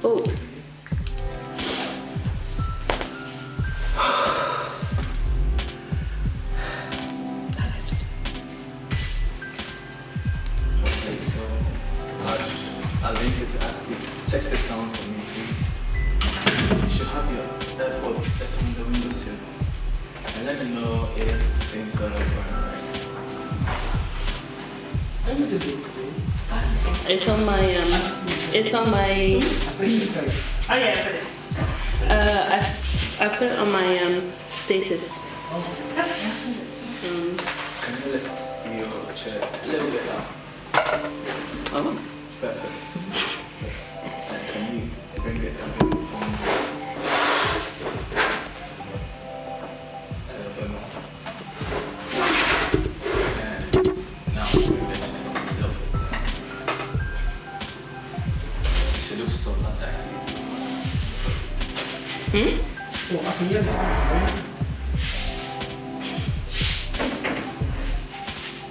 Oh. Okay, so our link is active. Check the sound for me, please. You should have your AirPods just on the window too. And let me know if things are not going alright. Send me the book, please. It's on my Oh yeah, I put it. I put it on my status. Can you lift your chair a little bit up? Oh. Perfect. And can you bring it down from a little bit more? And now bring it a little bit down. You should just stop like that. Oh, I can hear this.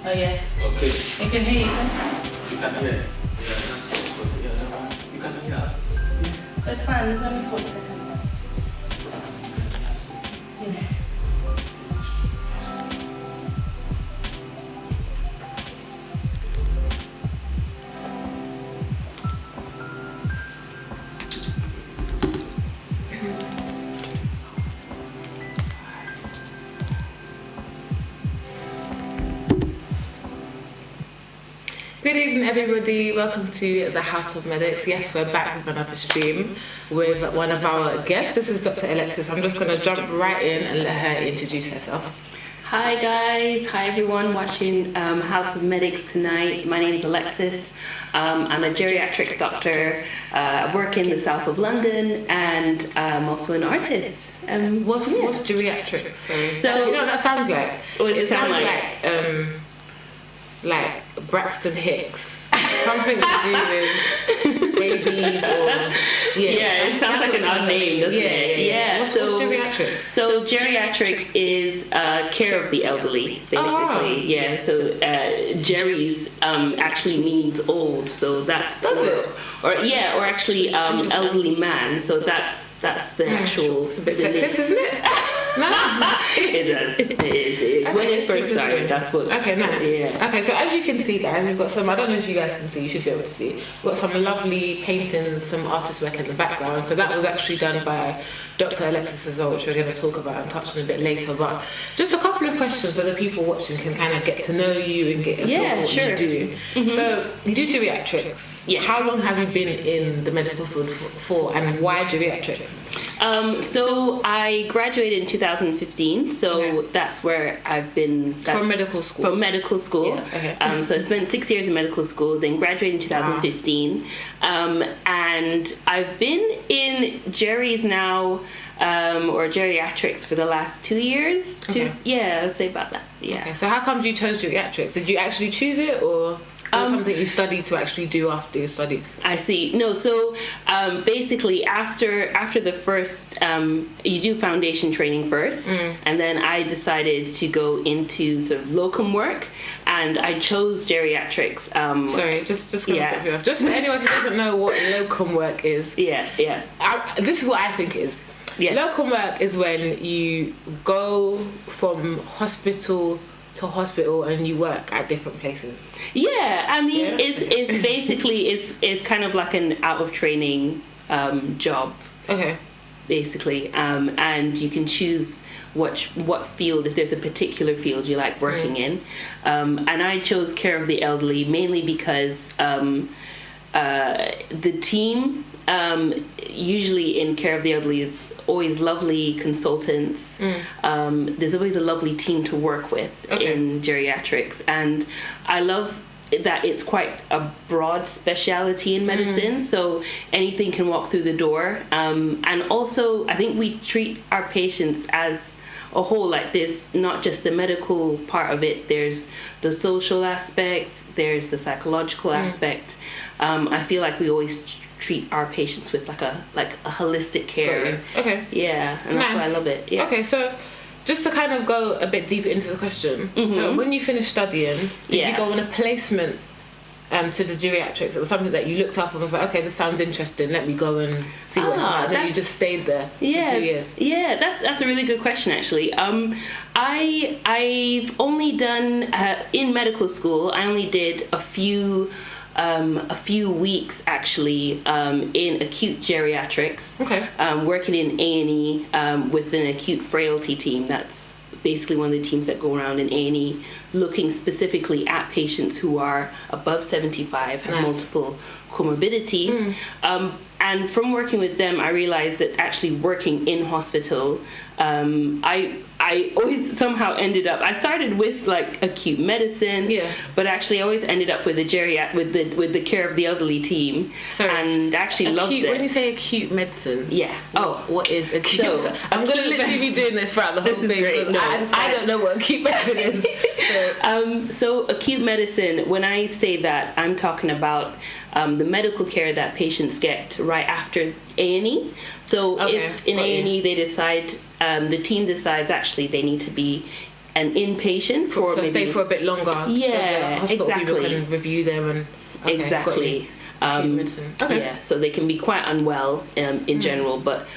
Oh yeah, Okay. I can hear you. You can hear. Yeah, that's good. Yeah, that one. You can hear us. That's fine. There's only 4 seconds. Yeah. Good evening, everybody. Welcome to the House of Medics. Yes, we're back with another stream with one of our guests. This is Dr. Alexis. I'm just going to jump right in and let her introduce herself. Hi guys, hi everyone watching House of Medics tonight. My name is Alexis. I'm a geriatrics doctor. I work in the south of London, and I'm also an artist. What's geriatrics? So you know what that sounds like? What does It it sound sounds like? like Braxton Hicks. Something to do with babies or Yeah, it sounds like an odd name, doesn't it? Yeah. What's geriatrics? So geriatrics is care of the elderly, basically. Oh. Yeah. So Jerry's actually means old. So that's or actually elderly man. So that's the actual. It's a bit sexist, isn't it? No. It is. It is. When it first started, that's what. Okay, nice. Yeah. Okay, so as you can see, guys, we've got some. I don't know if you guys can see. You should be able to see. We've got some lovely paintings, some artist work in the background. So that was actually done by Dr. Alexis as well, which we're going to talk about and touch on a bit later. But just a couple of questions so the people watching can kind of get to know you and get a feel for what you do. Mm-hmm. So you do geriatrics. Yes. How long have you been in the medical field for, and why geriatrics? So I graduated in 2015, so that's where I've been. From medical school? From medical school. Yeah, okay. So I spent 6 years in medical school, then graduated in 2015. And I've been in Jerry's now, or geriatrics for the last 2 years. Yeah, I would say about that, yeah. Okay, so how come you chose geriatrics? Did you actually choose it, or something you studied to actually do after your studies? I see. No, so basically after the first, you do foundation training first, and then I decided to go into sort of locum work, and I chose geriatrics. Sorry, just gonna stop you off. Just for anyone who doesn't know what locum work is. Yeah. This is what I think it is. Yes. Locum work is when you go from hospital to hospital and you work at different places. Yeah, I mean, it's basically it's kind of like an out of training job. Okay. Basically, and you can choose what field, if there's a particular field you like working in. And I chose care of the elderly mainly because the team usually in care of the elderly is always lovely consultants. There's always a lovely team to work with in geriatrics, and I love that it's quite a broad speciality in medicine, so anything can walk through the door, and also I think we treat our patients as a whole. Like, there's not just the medical part of it, there's the social aspect, there's the psychological aspect. I feel like we always treat our patients with like a holistic care. Okay. Yeah, and that's why I love it. Yeah. Okay, so just to kind of go a bit deeper into the question, so when you finished studying, did you go on a placement to the geriatrics? It was something that you looked up and was like, okay, this sounds interesting. Let me go and see what it's like. And then you just stayed there for 2 years. Yeah, that's a really good question, actually. I've only done in medical school. I only did a few weeks actually in acute geriatrics. Okay. Working in A&E with an acute frailty team. That's basically one of the teams that go around in A&E looking specifically at patients who are above 75, have multiple comorbidities. And from working with them, I realized that actually working in hospital, I always somehow ended up. I started with like acute medicine, but actually I always ended up with the with the care of the elderly team. Sorry. And actually loved it. When you say acute medicine, what is acute? So, I'm gonna literally be doing this throughout the whole thing. Great. No, I don't know what acute medicine is. So acute medicine, when I say that, I'm talking about the medical care that patients get right after A&E. So if in A&E they decide, the team decides actually they need to be an inpatient for maybe, stay for a bit longer. Yeah, so the hospital exactly. people can review them and exactly. Yeah, so they can be quite unwell in general, but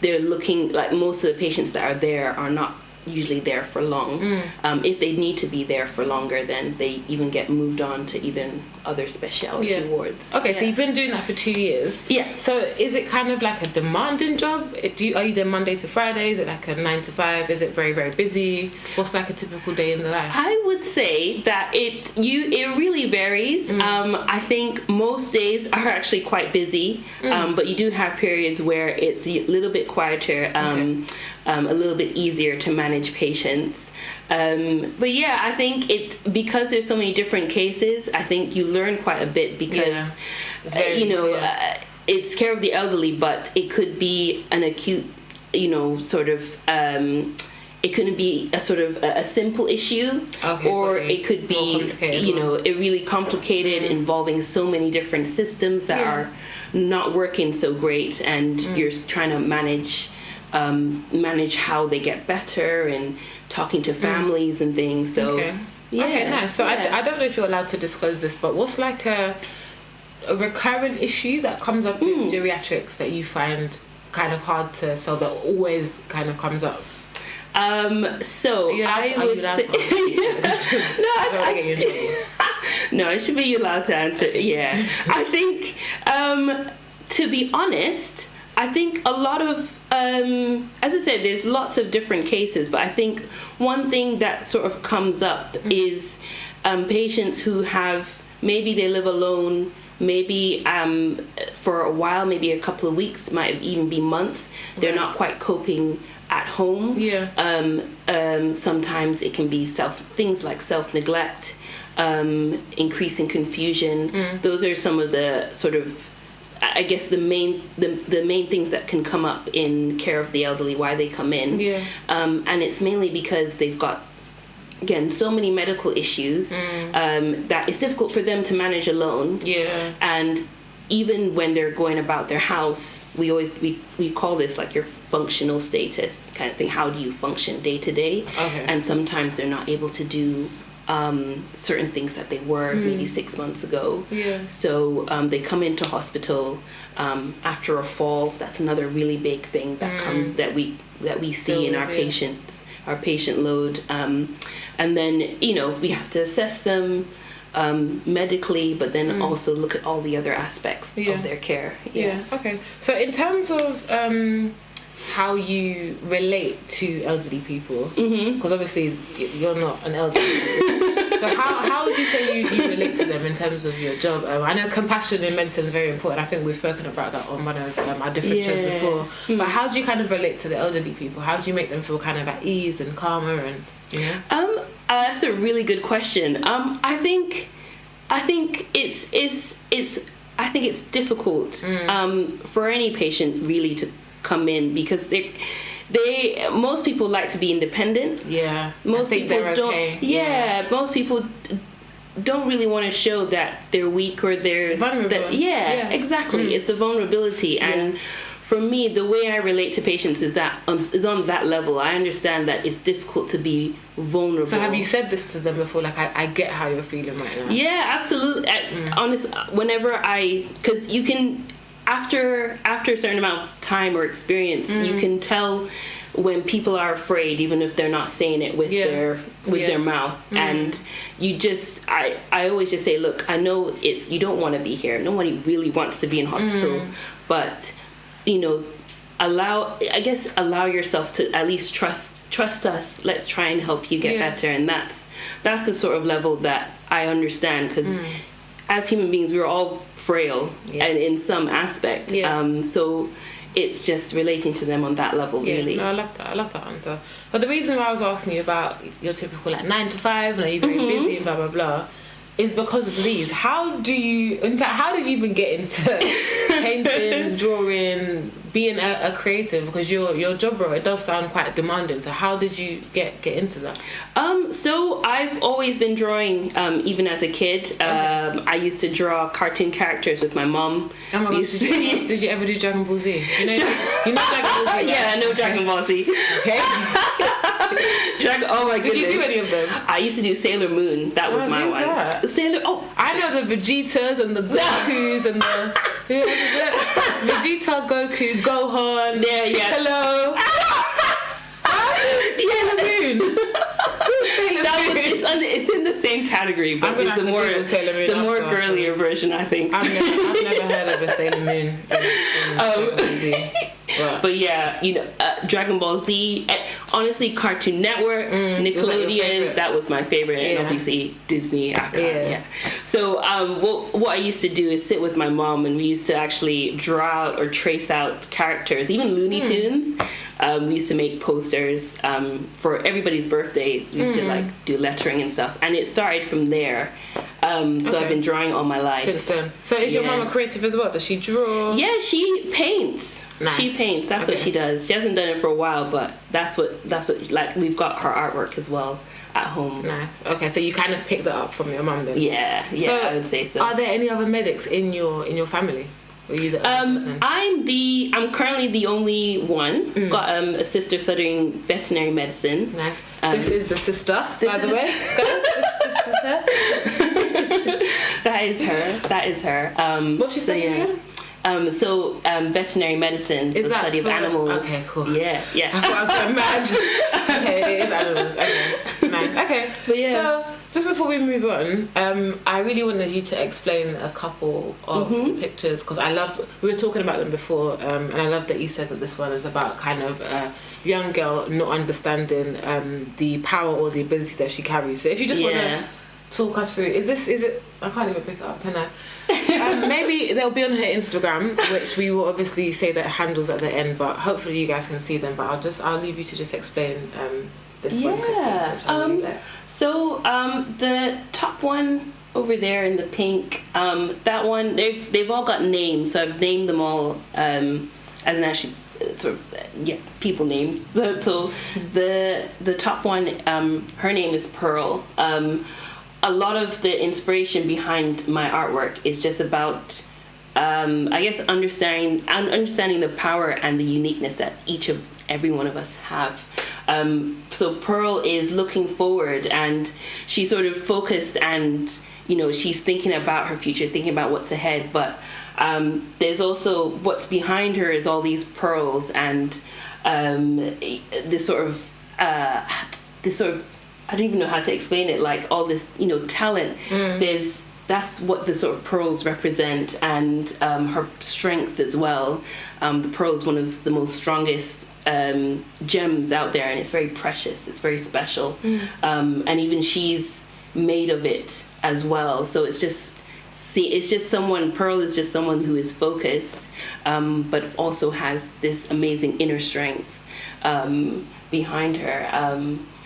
they're looking like most of the patients that are there are not usually there for long. If they need to be there for longer, then they even get moved on to even other specialty wards. Okay, so you've been doing that for 2 years. Yeah. So is it kind of like a demanding job? Are you there Monday to Friday? Is it like a 9 to 5? Is it very, very busy? What's like a typical day in the life? I would say that it really varies. I think most days are actually quite busy, but you do have periods where it's a little bit quieter, a little bit easier to manage patients. But yeah, I think because there's so many different cases, I think you learn quite a bit because, it's care of the elderly, but it could be an acute, sort of, it couldn't be a sort of a simple issue, or it could be, it really complicated, involving so many different systems that are not working so great, and you're trying to manage how they get better and talking to families and things. So nice. So I don't know if you're allowed to disclose this, but what's like a recurrent issue that comes up in geriatrics that you find kind of hard to solve, that always kind of comes up? So I would say no, I should be allowed to answer. Yeah, I think to be honest, I think a lot of as I said, there's lots of different cases, but I think one thing that sort of comes up is patients who have, maybe they live alone, maybe for a while, maybe a couple of weeks, might even be months, they're not quite coping at home. Sometimes it can be things like self-neglect, increasing confusion. Those are some of the sort of, I guess, the main things that can come up in care of the elderly, why they come in. And it's mainly because they've got, again, so many medical issues that it's difficult for them to manage alone. And even when they're going about their house, we call this like your functional status kind of thing. How do you function day to day? And sometimes they're not able to do certain things that they were maybe 6 months ago. So they come into hospital after a fall. That's another really big thing that we see in our patients, our patient load. And then we have to assess them medically, but then also look at all the other aspects of their care. Okay. So in terms of how you relate to elderly people, because obviously you're not an elderly person. So how would you say you relate to them in terms of your job? I know compassion in medicine is very important. I think we've spoken about that on one of our different shows before. But how do you kind of relate to the elderly people? How do you make them feel kind of at ease and calmer and that's a really good question. I think it's difficult for any patient really to come in, because most people like to be independent. Most people don't. Most people don't really want to show that they're weak or they're vulnerable. Exactly. It's the vulnerability, and for me, the way I relate to patients is on that level. I understand that it's difficult to be vulnerable. So have you said this to them before? Like, I get how you're feeling right now. Yeah, absolutely. Honest, whenever because you can, after a certain amount of time or experience, you can tell when people are afraid, even if they're not saying it with their mouth. And you just, I always just say, look, I know you don't want to be here. Nobody really wants to be in hospital, but allow yourself to at least trust us. Let's try and help you get better. And that's the sort of level that I understand, because as human beings, we're all frail and in some aspect. So it's just relating to them on that level, really. No, I love that answer. But the reason why I was asking you about your typical 9 to 5 and are you very busy and blah blah blah is because of these. How did you even get into painting, drawing, being a creative? Because your job role, it does sound quite demanding. So how did you get into that? So I've always been drawing, even as a kid. I used to draw cartoon characters with my mom. Oh my gosh, did you ever do Dragon Ball Z? You know Dragon Ball Z, right? Yeah, I know Dragon Ball Z. Okay. Oh my goodness. Did you do any of them? I used to do Sailor Moon. That was my one. That? I know the Vegetas and the Gokus and the Vegeta, Goku, Gohan, Piccolo. Sailor Moon. It's in the same category, but it's the more girlier version, I think. I've never heard of a Sailor Moon. But yeah, Dragon Ball Z. Honestly, Cartoon Network, Nickelodeon. That was my favorite, and obviously Disney. So what I used to do is sit with my mom, and we used to actually draw out or trace out characters, even Looney Tunes. We used to make posters for everybody's birthday. We used to do lettering and stuff, and it started from there. So I've been drawing all my life. Since then. So is your mom a creative as well? Does she draw? Yeah, she paints. Nice. She paints. That's what she does. She hasn't done it for a while, but that's what we've got her artwork as well at home. Nice. Okay, so you kind of picked that up from your mum then. Yeah, so, I would say so. Are there any other medics in your family? Or are you the other person? I'm currently the only one. Got a sister studying veterinary medicine. Nice. This is the sister, by the way. This is her. That is her. What's she saying again? Veterinary medicine, so the study of animals. Okay, cool. Yeah. I thought I was going mad. Okay, it is animals. Okay, nice. Okay, but yeah. So just before we move on, I really wanted you to explain a couple of pictures, because we were talking about them before, and I love that you said that this one is about kind of a young girl not understanding the power or the ability that she carries. So if you just want to talk us through, is it? I can't even pick it up, can I? Maybe they'll be on her Instagram, which we will obviously say the handles at the end, but hopefully you guys can see them. But I'll leave you to just explain this one. So the top one over there in the pink, that one, they've all got names, so I've named them all as an actually sort of people names. So the top one, her name is Pearl. A lot of the inspiration behind my artwork is just about I guess understanding the power and the uniqueness that every one of us have. So Pearl is looking forward, and she's sort of focused, and she's thinking about her future, thinking about what's ahead, but there's also what's behind her is all these pearls, and this sort of I don't even know how to explain it, like all this talent. That's what the sort of pearls represent, and her strength as well. The pearl is one of the most strongest gems out there, and it's very precious, it's very special. And even she's made of it as well. So Pearl is just someone who is focused, but also has this amazing inner strength behind her.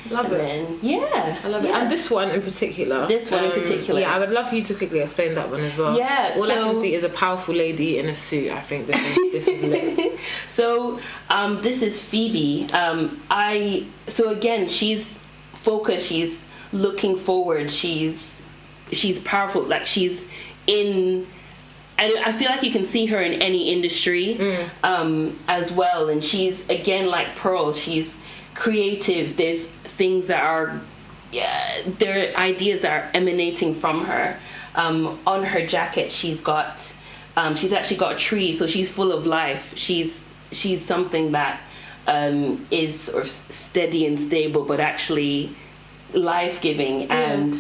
Love it. I love it. And this one in particular. Yeah, I would love for you to quickly explain that one as well. Yeah. All I can see is a powerful lady in a suit. I think this is lit. So this is Phoebe. So again, she's focused. She's looking forward. She's powerful. Like she's in I feel like you can see her in any industry as well. And she's, again, like Pearl, she's creative. There's things that are, there are ideas that are emanating from her. On her jacket, she's actually got a tree, so she's full of life. She's something that is sort of steady and stable, but actually life-giving, and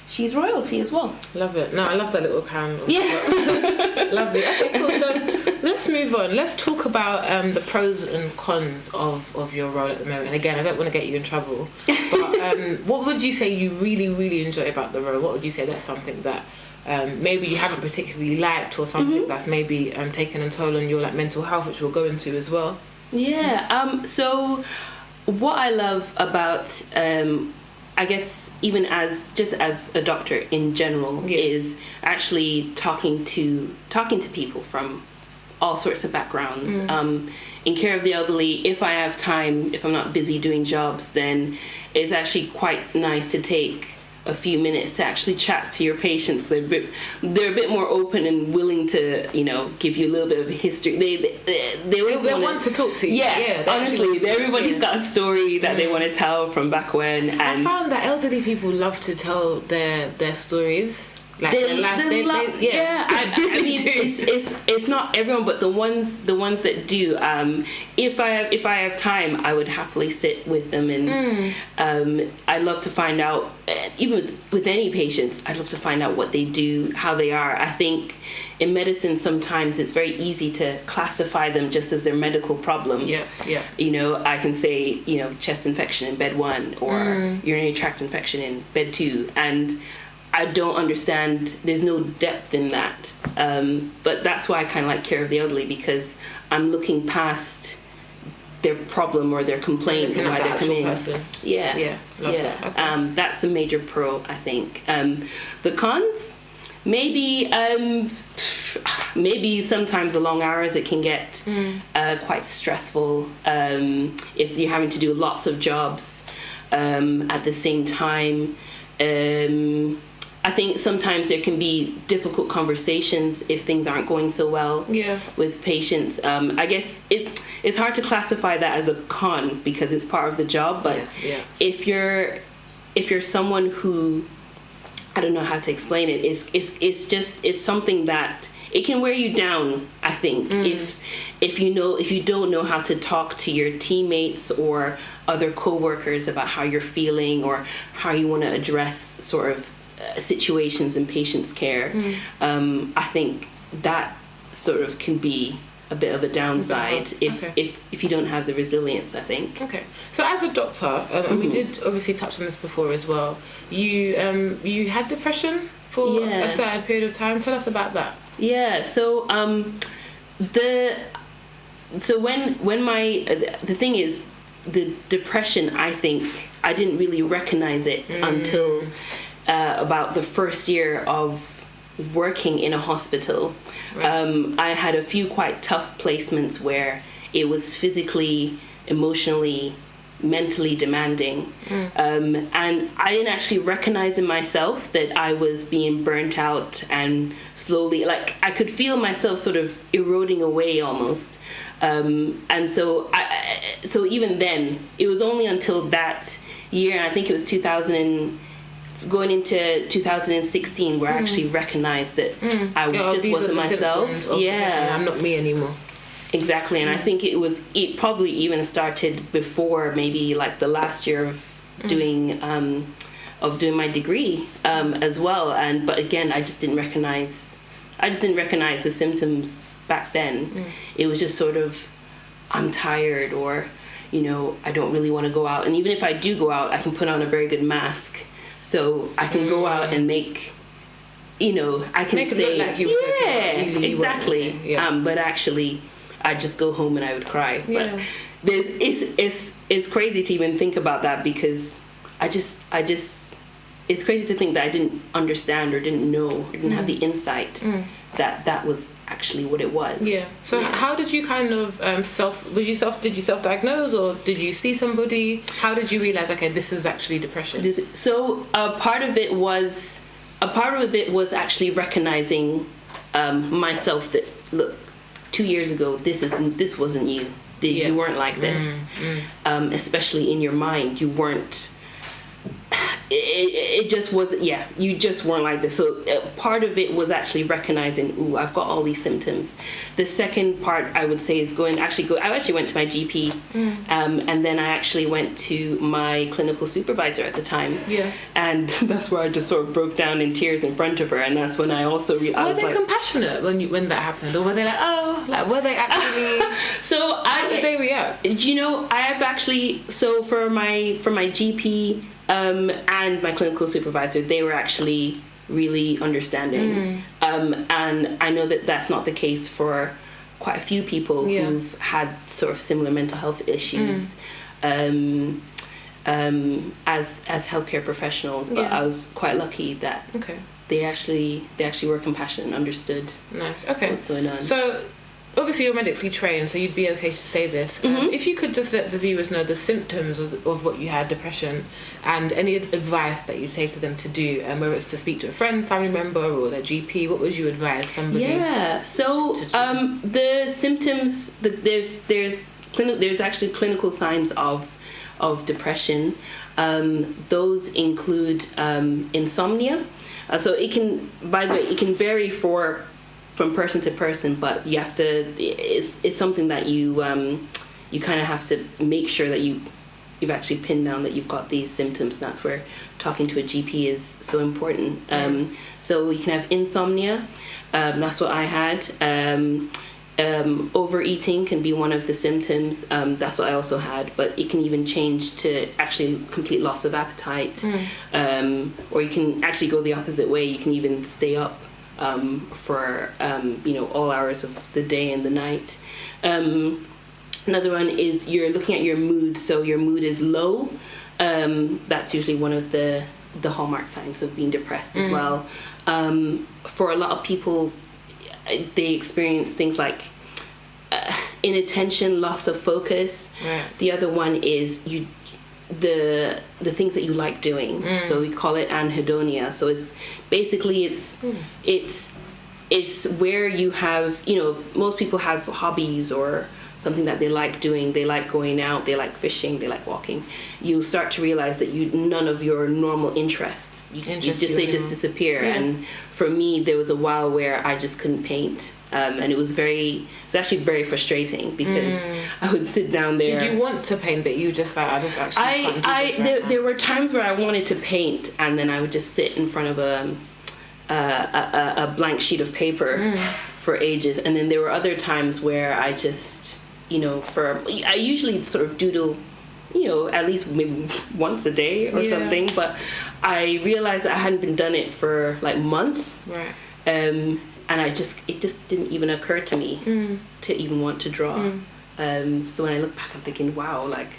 she's royalty as well. Love it. No, I love that little crown. Yeah. Lovely. Okay, cool. So let's move on. Let's talk about the pros and cons of your role at the moment. And again, I don't want to get you in trouble, but what would you say you really, really enjoy about the role? What would you say that's something that maybe you haven't particularly liked, or something that's maybe taken a toll on your like mental health, which we'll go into as well? Yeah. So what I love about I guess even as a doctor in general is actually talking to people from all sorts of backgrounds. In care of the elderly, if I have time, if I'm not busy doing jobs, then it's actually quite nice to take a few minutes to actually chat to your patients. They're a bit more open and willing to, give you a little bit of a history. They always want to talk to you. Yeah, honestly, everybody's got a story that they want to tell from back when. And I found that elderly people love to tell their stories. Like their life, I mean, it's not everyone, but the ones that do. If I have time, I would happily sit with them, and I love to find out. Even with any patients, I'd love to find out what they do, how they are. I think in medicine sometimes it's very easy to classify them just as their medical problem. Yeah. I can say chest infection in bed 1 or urinary tract infection in bed 2, and I don't understand, there's no depth in that. But that's why I kind of like care of the elderly, because I'm looking past their problem or their complaint and why they're coming in. Yeah. Okay. That's a major pro, I think. The cons, maybe sometimes the long hours, it can get quite stressful if you're having to do lots of jobs at the same time. I think sometimes there can be difficult conversations if things aren't going so well with patients. I guess it's hard to classify that as a con because it's part of the job. But if you're someone who, I don't know how to explain it, it's something that it can wear you down. I think if you don't know how to talk to your teammates or other co-workers about how you're feeling or how you want to address sort of situations in patients' care, I think that sort of can be a bit of a downside if you don't have the resilience, I think. Okay. So as a doctor, and we did obviously touch on this before as well, you had depression for a certain period of time. Tell us about that. Yeah. So the thing is, the depression, I think I didn't really recognize it until about the first year of working in a hospital. Right. I had a few quite tough placements where it was physically, emotionally, mentally demanding. And I didn't actually recognize in myself that I was being burnt out, and slowly, like, I could feel myself sort of eroding away almost. And so even then, it was only until that year, I think it was going into 2016, where I actually recognized that I just wasn't myself. I'm not me anymore. Exactly. And I think it probably even started before maybe like the last year of doing my degree as well. But again, I just didn't recognize the symptoms back then. It was just sort of, I'm tired, or I don't really want to go out. And even if I do go out, I can put on a very good mask, so I can go out and make, I can say, it look like you was okay. Exactly. But actually, I'd just go home and I would cry. But it's crazy to even think about that, because I just it's crazy to think that I didn't understand or didn't know or didn't have the insight that was actually what it was. Yeah. So how did you kind of did you self-diagnose, or did you see somebody? How did you realize, okay, this is actually depression? So part of it was actually recognizing myself that, look, 2 years ago, this wasn't you. You weren't like this. Especially in your mind, you weren't. It just wasn't. Yeah, you just weren't like this. So part of it was actually recognizing, ooh, I've got all these symptoms. The second part I would say is I actually went to my GP, and then I actually went to my clinical supervisor at the time. Yeah. And that's where I just sort of broke down in tears in front of her, and that's when I also realized. Were they compassionate when that happened, or were they like, oh, like were they actually? How did they react? I've actually for my GP. And my clinical supervisor, they were actually really understanding. And I know that that's not the case for quite a few people who've had sort of similar mental health issues as healthcare professionals. But I was quite lucky that they actually were compassionate and understood what was going on. So obviously you're medically trained, so you'd be okay to say this. If you could just let the viewers know the symptoms of what you had, depression, and any advice that you say to them to do, whether it's to speak to a friend, family member, or their GP, what would you advise somebody? Yeah, so the symptoms, there's actually clinical signs of depression. Those include insomnia. So it can, by the way, it can vary from person to person, but you have to. It's something that you kind of have to make sure that you've actually pinned down that you've got these symptoms. And that's where talking to a GP is so important. So you can have insomnia. That's what I had. Overeating can be one of the symptoms. That's what I also had, but it can even change to actually complete loss of appetite. Or you can actually go the opposite way. You can even stay up for all hours of the day and the night. Another one is you're looking at your mood. So your mood is low. That's usually one of the hallmark signs of being depressed as well. For a lot of people, they experience things like inattention, loss of focus. The other one is the things that you like doing. So we call it anhedonia. So it's basically it's where you have, most people have hobbies or something that they like doing. They like going out, they like fishing, they like walking. You start to realize that none of your normal interests they just disappear. And for me, there was a while where I just couldn't paint. And it's actually very frustrating because I would sit down there. Did you want to paint, but you just like, I just actually can't do this right now? There were times where I wanted to paint, and then I would just sit in front of a blank sheet of paper for ages. And then there were other times where I just, I usually sort of doodle, at least maybe once a day or something. But I realized that I hadn't done it for like months. Right. And it just didn't even occur to me to even want to draw. So when I look back, I'm thinking, wow, like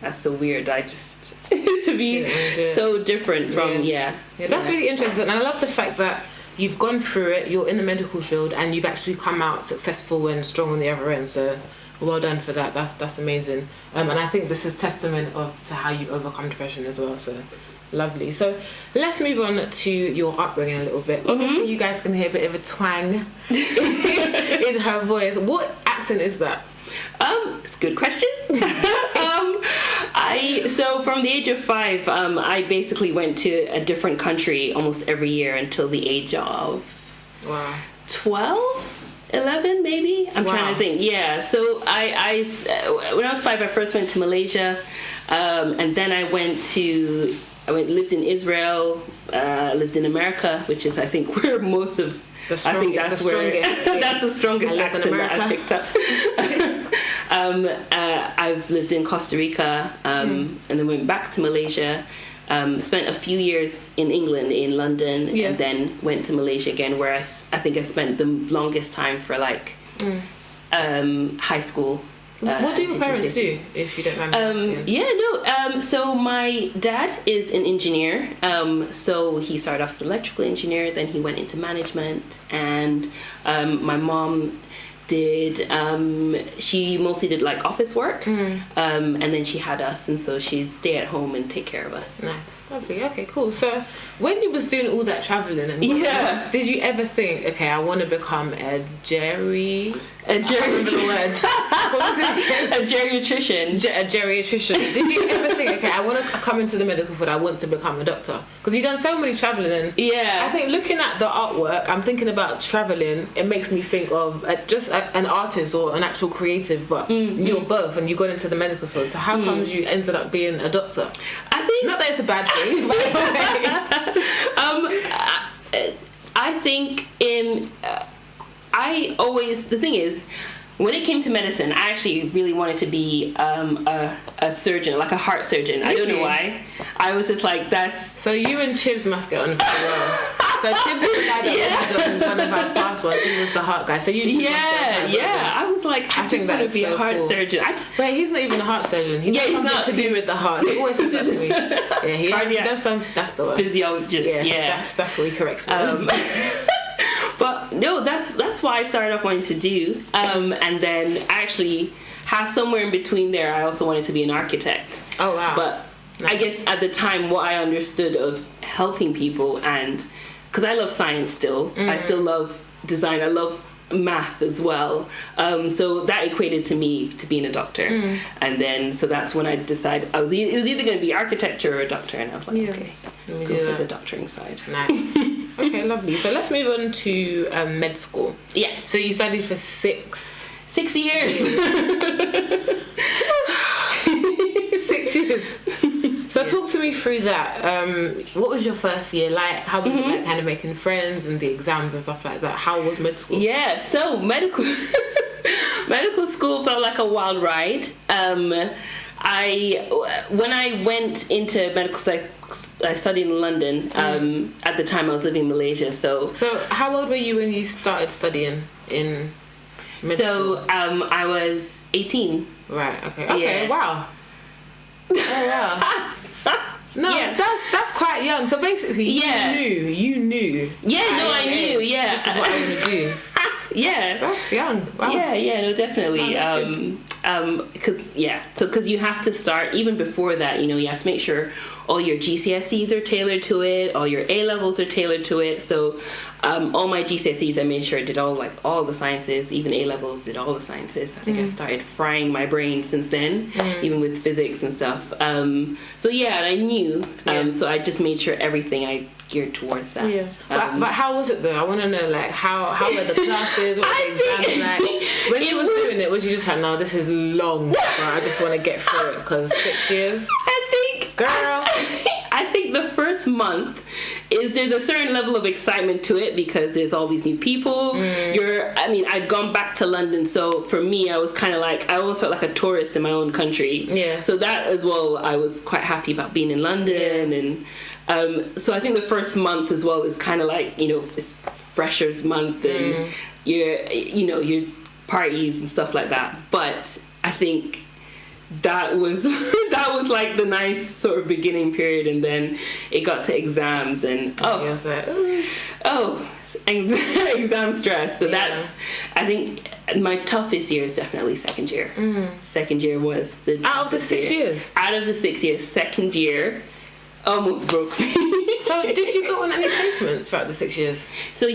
that's so weird. I just to be so different from That's really interesting, and I love the fact that you've gone through it. You're in the medical field, and you've actually come out successful and strong on the other end. So well done for that. That's amazing. And I think this is testament to how you overcome depression as well. So. Lovely. So let's move on to your upbringing a little bit. Obviously, you guys can hear a bit of a twang in her voice. What accent is that? It's a good question. So from the age of 5, I basically went to a different country almost every year until the age of 12, 11 maybe. I'm trying to think. Yeah. So I when I was 5, I first went to Malaysia, and then I lived in Israel, lived in America, which is I think where most of that's the strongest accent that I picked up. I've lived in Costa Rica, and then went back to Malaysia. Spent a few years in England, in London, and then went to Malaysia again, where I think I spent the longest time for like high school. What do your parents do, if you don't mind me asking? So my dad is an engineer. So he started off as an electrical engineer, then he went into management, and my mom she mostly did like office work, and then she had us, and so she'd stay at home and take care of us. Nice, lovely. Okay, cool. So when you was doing all that traveling and Yeah. did you ever think, okay, I want to become a geriatrician? A geriatrician. Did you ever think, okay, I want to come into the medical field, I want to become a doctor? Because you've done so many traveling, and Yeah. I think looking at the artwork, I'm thinking about traveling, it makes me think of just an artist or an actual creative, but you're both and you got into the medical field. So how comes you ended up being a doctor? I think Not that it's a bad thing, by the way. I think the thing is, when it came to medicine, I actually really wanted to be a surgeon, like a heart surgeon. I don't know why. I was just like, that's... So you and Chibs must get on very well. So Chibs is the guy that one of our past ones. He was the heart guy. So you two must get on very well. I was like, I just want to be a heart surgeon. Wait, he's not even a heart surgeon. He's something to do with the heart. He always said that to me. Yeah, he does some... That's the word. Physiologist, That's what he corrects me. But no, that's why I started off wanting to do. And then actually have somewhere in between there, I also wanted to be an architect. Oh, wow. But I guess at the time, what I understood of helping people, and because I love science still, I still love design, I love math as well. So that equated to me to being a doctor. And then, so that's when I decided it was either going to be architecture or a doctor, and I was like, okay, go for the doctoring side. Nice. Okay, lovely. So let's move on to med school. Yeah. So you studied for 6 years. 6 years. So talk to me through that. What was your first year like? How was it like kind of making friends and the exams and stuff like that? How was med school? Yeah, so medical school felt like a wild ride. When I went into medical psych, I studied in London. At the time I was living in Malaysia, so how old were you when you started studying in med school? I was 18. Right, okay, Yeah. wow. Oh, wow. No, that's quite young. So basically, you knew. Yeah, no, I knew. Yeah, this is what I want to do. Yeah, that's young. Wow. Yeah, no, definitely. Because you have to start even before that. You know, you have to make sure all your GCSEs are tailored to it, all your A levels are tailored to it. So, all my GCSEs, I made sure I did all the sciences. Even A levels, did all the sciences. I think I started frying my brain since then, even with physics and stuff. So yeah, and I knew. So I just made sure everything I geared towards that. Yeah. But how was it though? I want to know, like, how were the classes? What were the exams like? When you was doing it, was you just like, no, this is long, but I just want to get through it because 6 years? I think the first month there's a certain level of excitement to it because there's all these new people. I'd gone back to London, so for me, I was kind of like, I always felt like a tourist in my own country. Yeah. So that as well, I was quite happy about being in London, and so I think the first month as well is kind of like, you know, it's freshers month and your parties and stuff like that. But I think that was like the nice sort of beginning period, and then it got to exams and exam stress. So that's, I think my toughest year is definitely second year. Second year was the out of the 6 years. Out of the 6 years, second year almost broke me. So did you go on any placements throughout the 6 years? So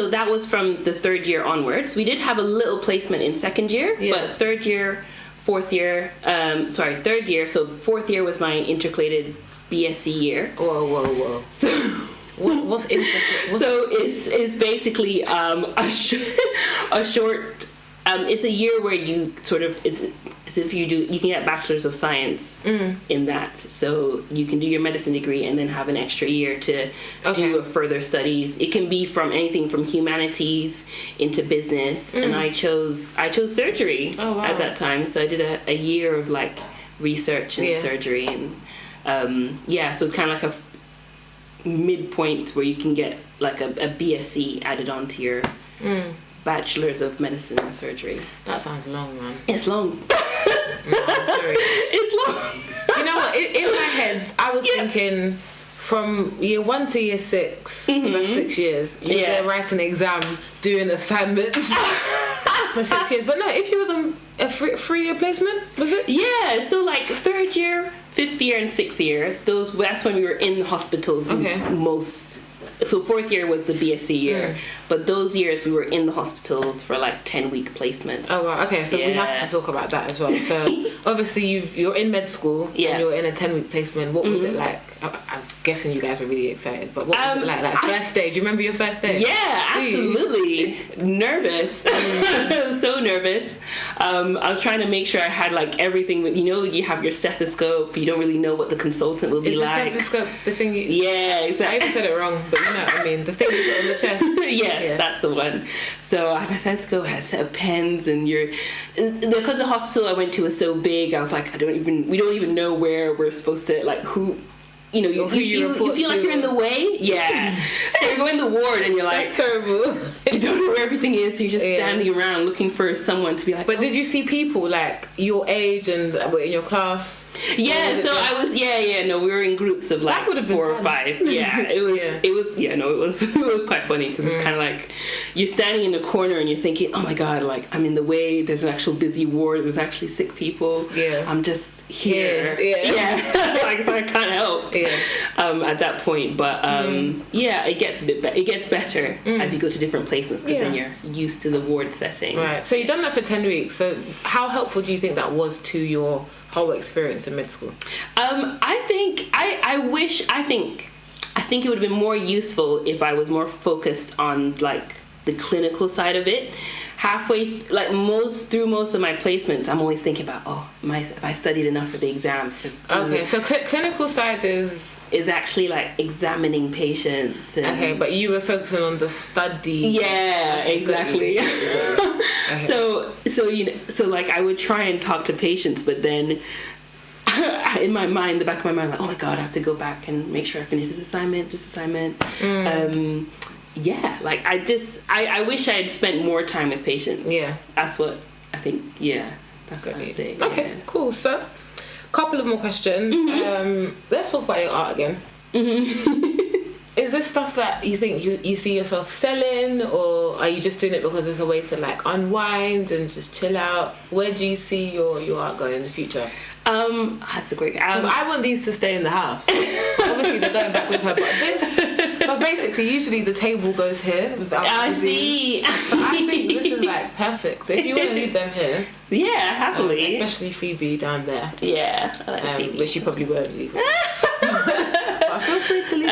that was from the third year onwards. We did have a little placement in second year, but third year, third year, so fourth year was my intercalated BSc year. Whoa. So what's intercalated? So it's basically a short, it's a year where you sort of, it's if you can get bachelor's of science in that. So you can do your medicine degree and then have an extra year to do further studies. It can be from anything from humanities into business, and I chose surgery at that time. So I did a year of like research and surgery, and so it's kind of like a midpoint where you can get like a BSc added on to your bachelor's of medicine and surgery. That sounds long, man. It's long. No, I'm sorry. It's long. You know what? In my head, I was thinking from year 1 to year 6, that's 6 years. You're there writing an exam, doing assignments. for 6 years. But no, if you was on a 3-year placement, was it? Yeah, so like 3rd year, 5th year, and 6th year, that's when we were in hospitals most. So 4th year was the BSc year, but those years we were in the hospitals for like 10-week placements. Oh, wow. Okay, so we have to talk about that as well. So obviously you're in med school and you're in a 10-week placement. What was it like? I'm guessing you guys were really excited, but what was it like? Like first day? Do you remember your first day? Yeah, absolutely. Nervous. I was so nervous. I was trying to make sure I had like everything. You have your stethoscope. You don't really know what the consultant will be like. Is the stethoscope the thing? Yeah, exactly. I even said it wrong, but you know what I mean. The thing you put on the chest. yeah, that's the one. So I had my stethoscope, I had a set of pens, and because the hospital I went to was so big, I was like, we don't even know where we're supposed to, like, who. You feel like you're in the way. Yeah. So you're going to the ward and you're like, that's terrible. You don't know where everything is, so you're just standing around looking for someone to be like. But did you see people like your age and in your class? Yeah, so I was no, we were in groups of like 4 or 5. Yeah, it was quite funny because it's kind of like you're standing in the corner and you're thinking, oh my god, like I'm in the way. There's an actual busy ward. There's actually sick people. Yeah, I'm just here. Like so I can't help. At that point, but it gets better as you go to different placements because then you're used to the ward setting. Right. So you've done that for 10 weeks. So how helpful do you think that was to your whole experience in med school? I think it would have been more useful if I was more focused on like the clinical side of it. Halfway, through most of my placements, I'm always thinking about, if I studied enough for the exam. Okay, so clinical side is actually like examining patients. Okay, but you were focusing on the study. Yeah, exactly. So like I would try and talk to patients, but then in my mind, the back of my mind, like, oh my god, I have to go back and make sure I finish this assignment. Like I wish I had spent more time with patients. Yeah, that's what I think. Yeah, that's what I'd say. Okay, cool. So, couple of more questions. Let's talk about your art again. Is this stuff that you think you see yourself selling, or are you just doing it because it's a way to like unwind and just chill out? Where do you see your art going in the future? That's a great. Because I want these to stay in the house. Obviously, they're going back with her, but because basically, usually the table goes here. I see. So I think this is like perfect. So if you want to leave them here, happily. Especially Phoebe down there. Yeah, I like Phoebe. Which you probably won't leave. But feel free to leave.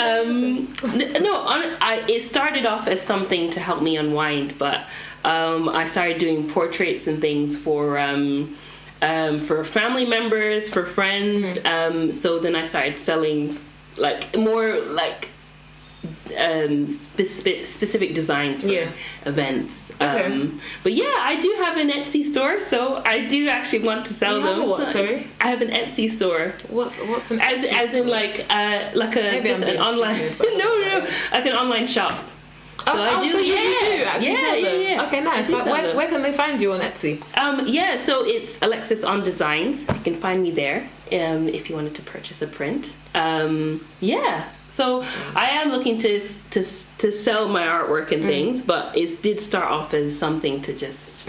It started off as something to help me unwind, but I started doing portraits and things for family members, for friends. So then I started selling like more like specific designs for events. But I do have an Etsy store, so I do actually want to sell them. What? Sorry, I have an Etsy store. What's an Etsy as in like an online like an online shop. So I do. So you do actually sell them. Yeah. Okay, nice. So where can they find you on Etsy? So it's Alexis on Designs. You can find me there if you wanted to purchase a print. So I am looking to sell my artwork and things, but it did start off as something to just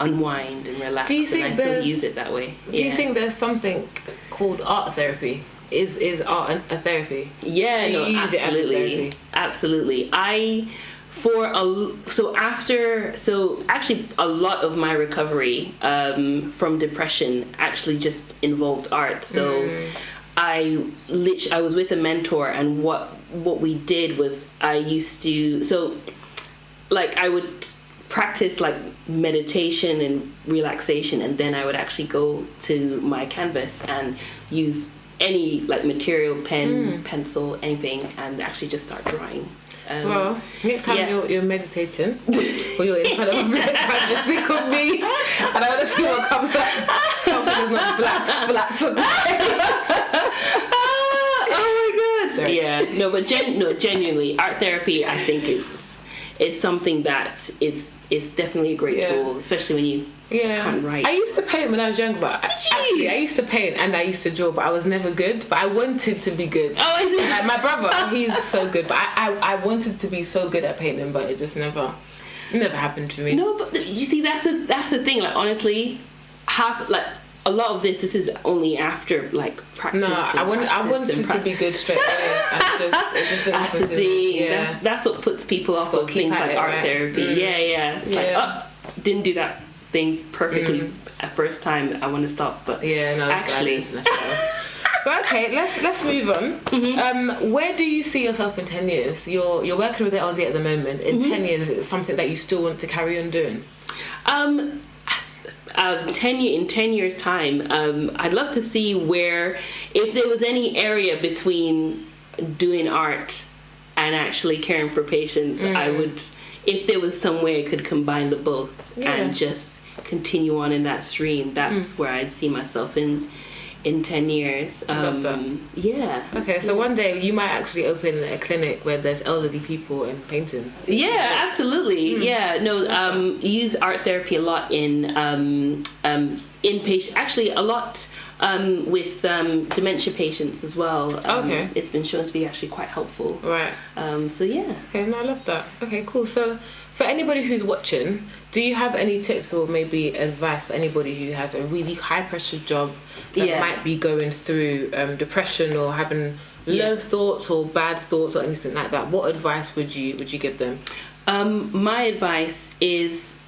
unwind and relax. Do you think I still use it that way? Do you think there's something called art therapy? Is art a therapy? Yeah, so you use it as a therapy? Absolutely. Actually a lot of my recovery from depression actually just involved art. So I was with a mentor, and what we did was I would practice like meditation and relaxation, and then I would actually go to my canvas and use any like material, pen, pencil, anything, and actually just start drawing. Well, next time you're meditating or you're in front of a black canvas, think of me, and I want to see what comes up. Hopefully there's not blacks on the oh my god. Sorry. Yeah, no, but genuinely, art therapy, I think it's something that it's definitely a great tool, especially when you can't write. I used to paint when I was younger, but actually I used to paint and I used to draw, but I was never good. But I wanted to be good. Oh, is it? Like my brother, he's so good, but I wanted to be so good at painting, but it just never Never happened to me. No, but you see, that's the thing. Like, honestly, a lot of this is only after like practice. No, I want it to be good straight away. It just that's the thing. Yeah. That's what puts people off Just of things like art therapy. Yeah. It's like, oh, didn't do that thing perfectly at first time. I want to stop, but actually. But okay, let's move on. Where do you see yourself in 10 years? You're working with the LD at the moment. In 10 years, is it something that you still want to carry on doing? 10 years time, I'd love to see where, if there was any area between doing art and actually caring for patients, I would, if there was some way I could combine the both and just continue on in that stream, that's where I'd see myself in 10 years. Love that. Yeah. Okay, so one day you might actually open a clinic where there's elderly people and painting. Yeah, absolutely. Yeah, no, use art therapy a lot in inpatient, actually a lot with dementia patients as well. Okay. It's been shown to be actually quite helpful. Right. So yeah. Okay, no, I love that. Okay, cool. So for anybody who's watching, do you have any tips or maybe advice for anybody who has a really high pressure job that might be going through depression or having low thoughts or bad thoughts or anything like that? What advice would you give them? My advice is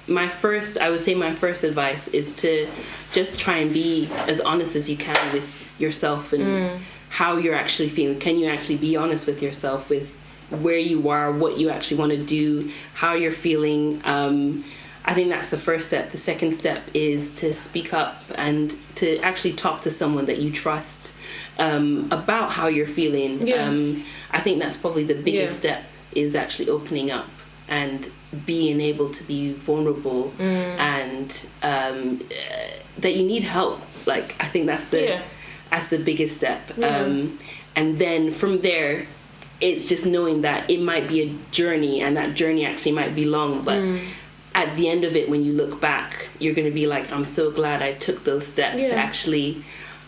my first advice is to just try and be as honest as you can with yourself and how you're actually feeling. Can you actually be honest with yourself with where you are, what you actually want to do, how you're feeling? I think that's the first step. The second step is to speak up and to actually talk to someone that you trust about how you're feeling. I think that's probably the biggest step, is actually opening up and being able to be vulnerable and that you need help. Like, I think that's the biggest step. And then from there, it's just knowing that it might be a journey, and that journey actually might be long, but at the end of it, when you look back, you're going to be like, I'm so glad I took those steps to actually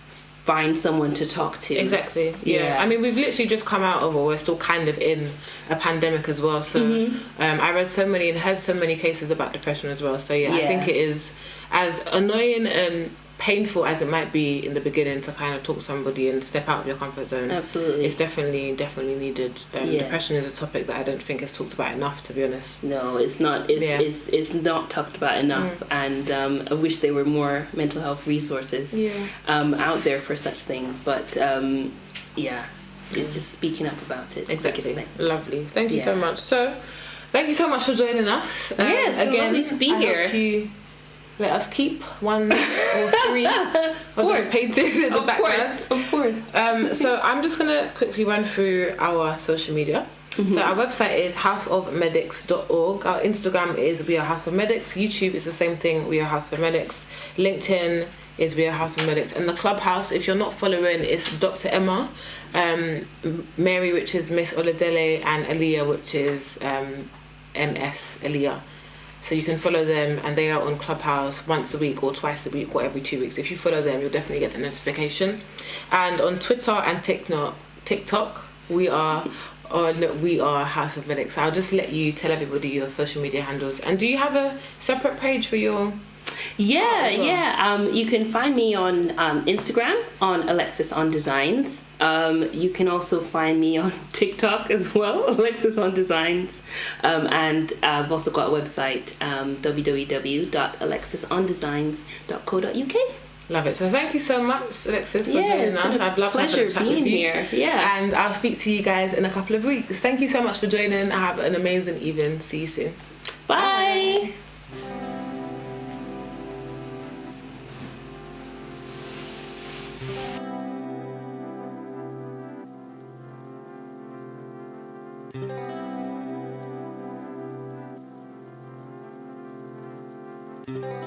find someone to talk to. Exactly. Yeah. I mean, we've literally just come out of, or we're still kind of in a pandemic as well. So I read so many and heard so many cases about depression as well. So I think it is as annoying and painful as it might be in the beginning to kind of talk to somebody and step out of your comfort zone. Absolutely. It's definitely needed. Depression is a topic that I don't think is talked about enough, to be honest. No, it's not. It's not talked about enough, and I wish there were more mental health resources out there for such things. But just speaking up about it. Exactly. Lovely. Thank you so much. So, thank you so much for joining us. It's been lovely to be here. Hope you let us keep one or three of those paintings in the background. Of course. So I'm just going to quickly run through our social media. So our website is houseofmedics.org. Our Instagram is We Are House of Medics. YouTube is the same thing, We Are House of Medics. LinkedIn is We Are House of Medics. And the Clubhouse, if you're not following, it's Dr. Emma, Mary, which is Miss Oladele, and Aliyah, which is MS Aliyah. So you can follow them, and they are on Clubhouse once a week or twice a week or every 2 weeks. If you follow them, you'll definitely get the notification. And on Twitter and TikTok, we are House of Medics. So I'll just let you tell everybody your social media handles. And do you have a separate page for your... You can find me on Instagram on Alexis on Designs. You can also find me on TikTok as well, Alexis on Designs. And I've also got a website, www.alexisondesigns.co.uk. Love it. So thank you so much, Alexis, for joining us. I've loved having a chat with you. Here. Yeah. And I'll speak to you guys in a couple of weeks. Thank you so much for joining. Have an amazing evening. See you soon. Bye. Bye.